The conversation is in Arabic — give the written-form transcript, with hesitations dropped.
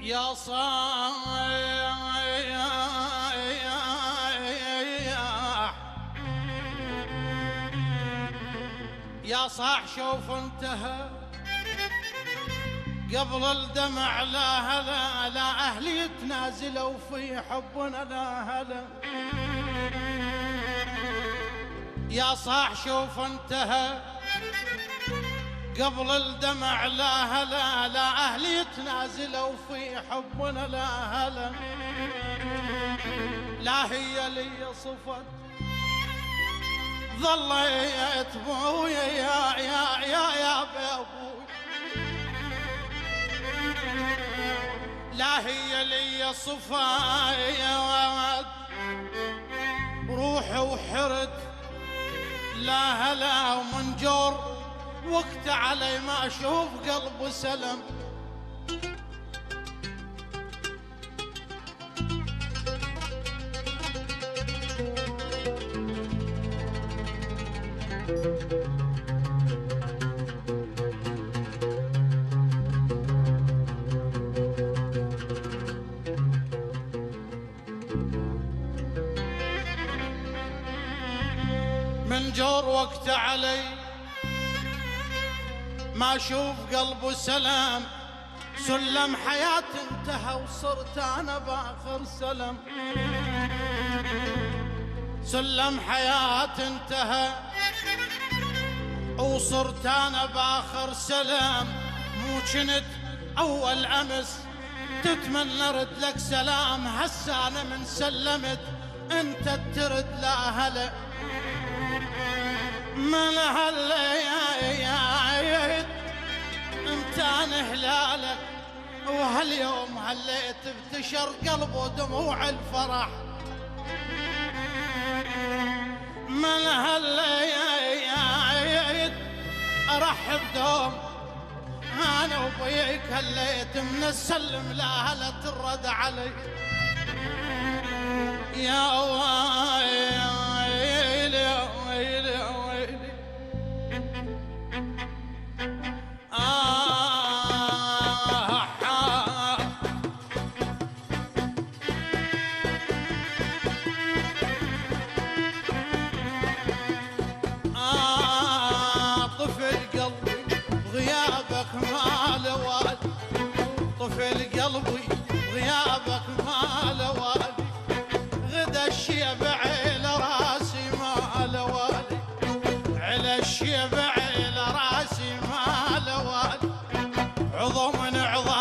يا صاح شوف انتهى قبل الدمع لا هلا، لا أهلي يتنازلوا في حبنا لا هلا. يا صاح شوف انتهى قبل الدمع لا هلا، لا أهلي يتنازلوا في حبنا لا هلا. لا هي لي صفت ظليت بويا يا بابوي، لا هي لي صفايا روحي وحرد لا هلا. ومن جور وقت علي ما اشوف قلبه سلم. من جور وقت علي ما اشوف قلبه سلام. سلم حياتي انتهى وصرت انا باخر سلم. سلم حياتي انتهى وصرت انا باخر سلام. مو كنت اول امس تتمنى رد لك سلام، هسه انا من سلمت انت ترد لا هلا. من هالليالي امتان هلالك، وهاليوم هليت ابتشر قلب ودموع الفرح. من هالليالي ارحب دوم انا وبيك هليت من السلم لا هلا ترد علي. يا ويلي يا ويلي يا ويلي طفل قلبي بغيابك ما له والي. طفل قلبي بغيابك ما له والي. غدا الشيب على راسي ما له والي. على الشيب على راسي ما له والي. عظم من عظام